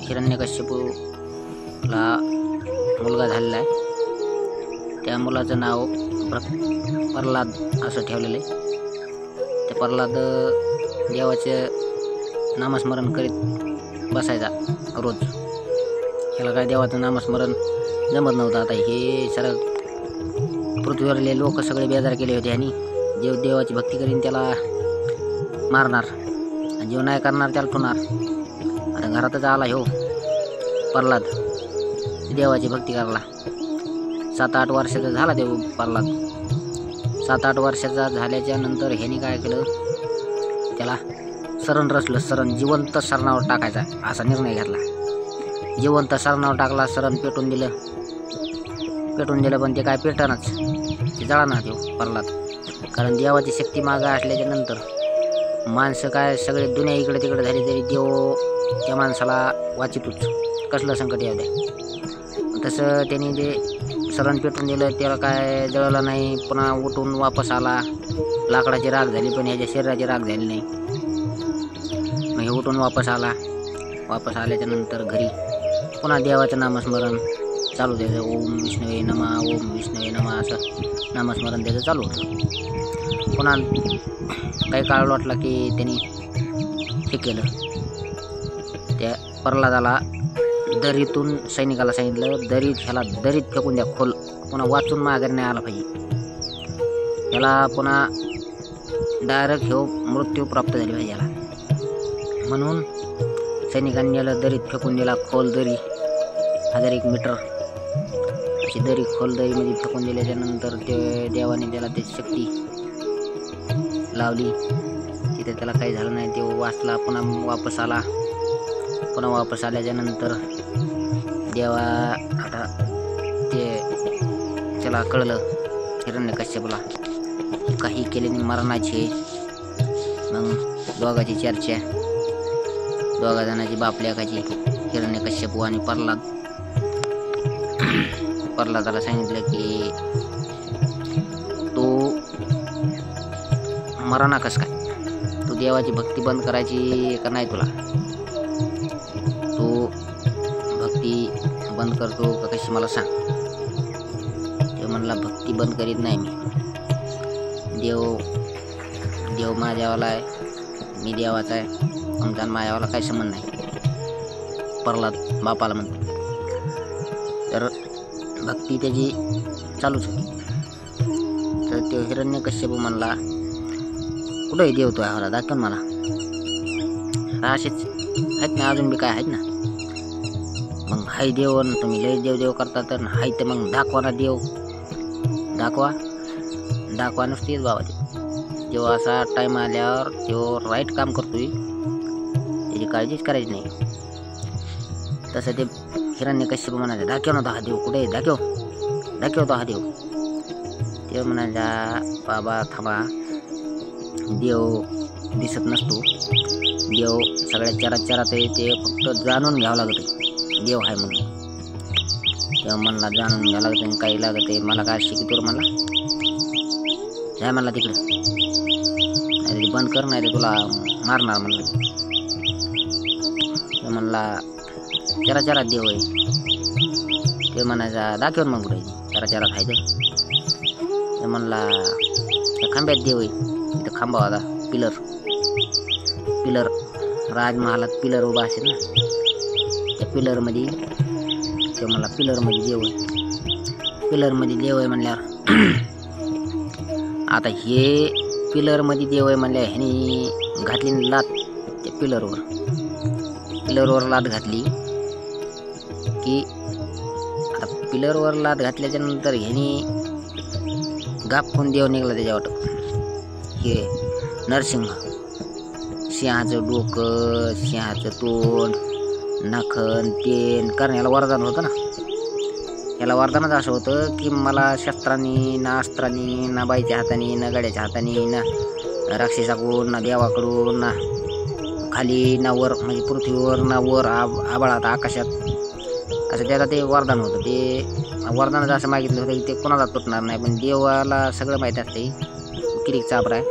हिरण्यकश्यपूला मुलगा झालेला आहे. त्या मुलाचं नाव प्रल्हाद असं ठेवलेलं आहे. ते प्रल्हाद देवाचे नामस्मरण करीत बसायचा रोज. ह्याला काय देवाचं नामस्मरण जमत नव्हतं. आता हे सरळ पृथ्वीवरले लोक सगळे बेजार केले होते आणि देवाची भक्ती करीन त्याला मारणार, जीव नाही करणार त्याला ठुणार. आता घरातच आला हो प्रल्हाद देवाची भक्ती करायला. 7-8 वर्षाचा झाला देव प्रल्हाद. 7-8 वर्षाचा झाल्याच्या नंतर ह्याने काय केलं, त्याला शरण रचलं. शरण जिवंत शरणावर टाकायचा असा निर्णय घेतला. जिवंत शरणावर टाकला. शरण पेटून दिलं. पण ते काय पेटणच, ते जळाना देव प्रल्हाद. कारण देवाची शक्ती मागं असल्याच्या नंतर माणसं काय सगळे दुनिया इकडे तिकडे झाली तरी देव त्या माणसाला वाचितूच, कसलं संकट येऊ द्या. तसं त्यांनी ते शरण पेटून दिलं. त्याला काय जळलं नाही. पुन्हा उठून वापस आला. लाकडाची राख झाली पण ह्याच्या शरीराची राख झाली नाही. मग हे उठून वापस आला. वापस आल्याच्या नंतर घरी पुन्हा देवाचं नामस्मरण चालू द्यायचं. ओम विष्णवे नमः, ओम विष्णवे नमः असं नामस्मरण त्याचं चालू होतं. पुन्हा काही काळ लोटला की त्यांनी हे केलं, त्या प्रल्हादाला दरीतून सैनिकाला सांगितलं, ह्याला दरीत फेकून द्या खोल. पुन्हा वाचून माघारी नाही आला पाहिजे. ह्याला पुन्हा डायरेक्ट मृत्यू प्राप्त झाली पाहिजे याला. म्हणून सैनिकांनी याला दरीत फेकून दिला. खोल दरी 1001 मीटर अशी दरी, खोल दरीमध्ये फेकून दिल्याच्या नंतर ते देवाने त्याला ते शक्ती लावली. तिथे त्याला काही झालं नाही. ते वाचला. पुन्हा वापस आला. पुन्हा वापस आल्याच्या नंतर देवा आता ते त्याला कळलं हिरण्यकश्यपूला काही केल्याने मरणाचे. मग दोघाची चर्चा, दोघा जणांची बापल्याकाची, हिरण्यकश्यपू आणि प्रल्हाद. प्रल्हादाला सांगितलं की तू मरणा कस काय, तू देवाची भक्ती बंद करायची का नाही तुला, तू भक्ती बंद करतो का कशी मला सांग. ते म्हणला भक्ती बंद करीत नाही मी. देव माझ्यावाला आहे, मी देवाचा आहे, आमचा माझ्यावाला काही संबंध नाही. प्रल्हाद बापाला म्हणतो. तर भक्ती त्याची चालूच होती. तर तो हिरण्यकश्यपू म्हणला कुठे देव तो आहे, दाखव मला. असेच आहेत ना अजून बी काय आहेत ना. मग हाय देव, तुम्ही लय देव करता तर हाय तर मग दाखवा ना देव. दाखवा नुसतीच बाबा. तेव्हा असा टाईम आल्यावर तो राईट काम करतोय, त्याची काळजीच करायची नाही. तसं ते हिरण्यकश्यप म्हणाले दाखव ना हा देव कुठे, दाखव तो हा देव. ते म्हणाला बाबा थांबा, देव दिसत नसतो. देव सगळ्या चरात आहे. ते फक्त जाणून घ्यावं लागत आहे देव आहे म्हणून. तेव्हा म्हणला जाणून घ्यावं लागत आहे, काही लागत आहे मला काय शिकतो म्हणला. जाय म्हणला तिकडे, नाही बंद कर नाही तुला मारणार म्हणलं. ते म्हणला चरात देव आहे. ते म्हणायचा दाखवून मग कुठे चरात आहे ते म्हणला त्या खांब्यात देव आहे. तिथं खांबा होता, पिलर राजमहालात पिलर उभा असेल ना, त्या पिलरमध्ये ते म्हणला पिलरमध्ये देव आहे म्हणल्यावर आता हे पिलरमध्ये देव आहे म्हणल्या ह्यानी घातली लात त्या पिलरवर लात घातली की आता पिलरवर लात घातल्याच्या नंतर ह्यानी गापकून देव निघला त्याच्यावर. हे नरसिंह, सिंहाचं डोकं, सिंहाचं तोंड, नखन तेन, कारण याला वरदान होतं ना. याला वरदानच असं होतं की मला शस्त्रांनी ना अस्त्रांनी ना बाईच्या हाताने ना गड्याच्या हाताने ना राक्षसाकडून ना देवाकडून ना खाली ना वर म्हणजे पृथ्वीवर ना वर आभाळात आकाशात असं त्याला ते वरदान होतं. ते वरदानच असं मागितलं होतं की ते कोणाला तुटणार नाही. पण देवाला सगळं माहीत असते, किरीक चापरा आहे.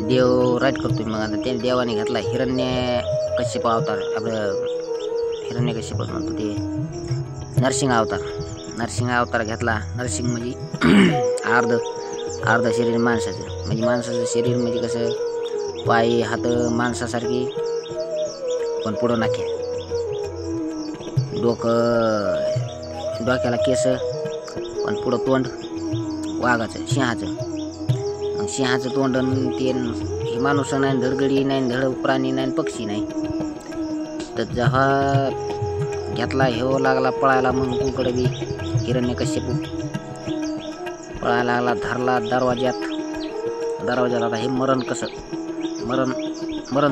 देव राईट करतोय. मग आता त्या देवाने घातला हिरण्यकश्यप अवतार, आपलं हिरण्यकश्यपच म्हणतो ते नरसिंह अवतार घेतला. नरसिंह म्हणजे अर्ध शरीर माणसाचं, म्हणजे माणसाचं शरीर म्हणजे कसं पाय हात माणसासारखी पण पुढं नाके, डोक्याला केस पण पुढं तोंड वाघाचं सिंहाचं. मग सिंहाचं तोंड ते हे माणूस नाही, धडगडी नाही, धड प्राणी नाही, पक्षी नाही. तर जेव्हा घेतला ह्यो लागला पळायला, मग कुकडे बी हिरण्यकश्यप पळायला लागला, धरला दरवाज्यात. आता हे मरण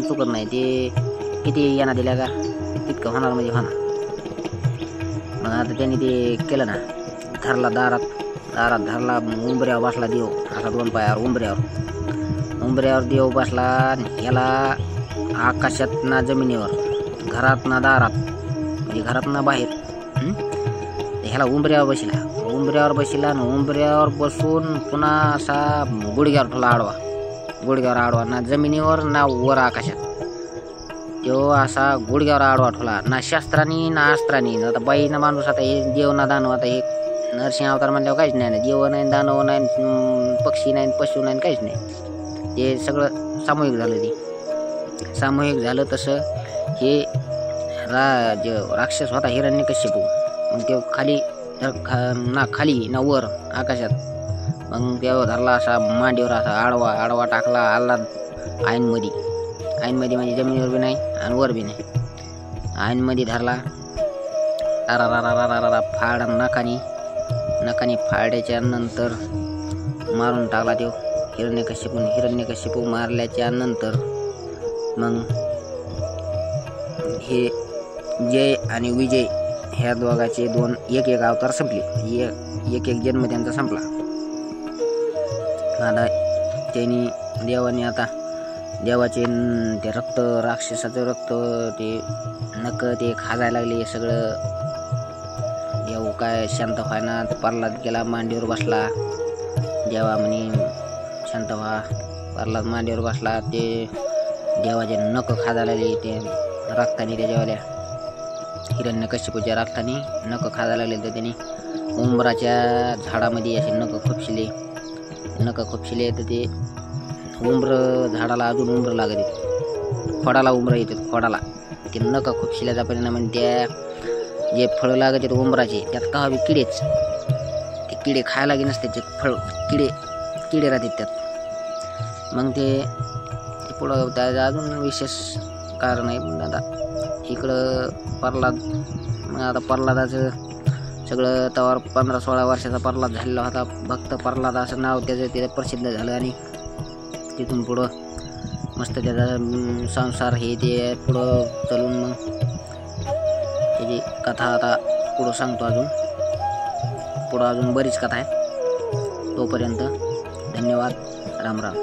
चुकत नाही, ते किती यांना दिल्या का तितकं होणार म्हणजे होणार. मग आता त्यांनी ते केलं ना, धरला दारात धरला, उंबऱ्यावर बसला देव, असा 2 पायावर उंबऱ्यावर देव बसला. ह्याला आकाशात ना जमिनीवर, घरात ना दारात, म्हणजे घरात ना बाहेर. ह्याला उंबऱ्यावर बसला आणि उंबऱ्यावर बसून पुन्हा असा गुडघ्यावर ठेवला आडवा, ना जमिनीवर ना वर आकाशात. तो असा गुडघ्यावर आडवा ठेवला, ना शास्त्रानी ना अस्त्रानी. आता बाई ना माणूस, आता हे देव ना दानव, आता हे नरसिंह अवतार म्हणल्यावर काहीच नाही, देव नाही, दानव नाही, पक्षी नाही, पशु नाही, काहीच नाही. ते सगळं सामूहिक झालं. तसं हे राक्षस होता हिरण्यकश्यप, मग ते खाली ना वर आकाशात. मग तेव्हा धरला असा मांडीवर, असा आडवा टाकला, आला आईनमध्ये म्हणजे जमिनीवर बी नाही आणि वर बी नाही, आईनमध्ये धरला. फाड नखानी फाड्याच्या नंतर मारून टाकला तो हिरण्यकश्यप. मारल्याच्या नंतर मग हे जय आणि विजय ह्या दोघांचे 2 अवतार संपले, एक जन्म त्यांचा संपला. आता देवाचे ते रक्त, राक्षसाचं रक्त, ते नख ते खाजायला लागले सगळं. देव काय शांत व्हायना, प्रल्हाद गेला मांडीवर बसला. देवा म्हणे शांत व्हा. प्रल्हाद मांडीवर बसला. ते देवाचे नख खाजायला लागले, ते रक्ताने त्याच्यावाल्या हिरण्यकश्यपूच्या रक्ताने नख खाजायला लागले. तर त्याने उंबराच्या झाडामध्ये असे नख खुपशिले. तर ते झाडाला अजून उंबर लागत येते, खोडाला उंबर येतात, खोडाला ते नख खुपशिल्याचा परिणाम. त्या जे फळं लागत आहेत उंबराचे, त्यात का हवे किडेच, ते किडे खायला गे नसते, फळ किडे राहतात त्यात. मग ते पुढं त्याचं अजून विशेष कारण आहे. पण आता इकडं प्रल्हादाचं सगळं तवार 15-16 वर्षाचा प्रल्हाद झालेला होता. भक्त प्रल्हाद असं नाव त्याचं प्रसिद्ध झालं. आणि तिथून पुढं मस्त त्याचा संसार हे ते पुढं चालून मग त्याची कथा आता पुढं सांगतो. अजून बरीच कथा आहे. तोपर्यंत धन्यवाद. राम राम.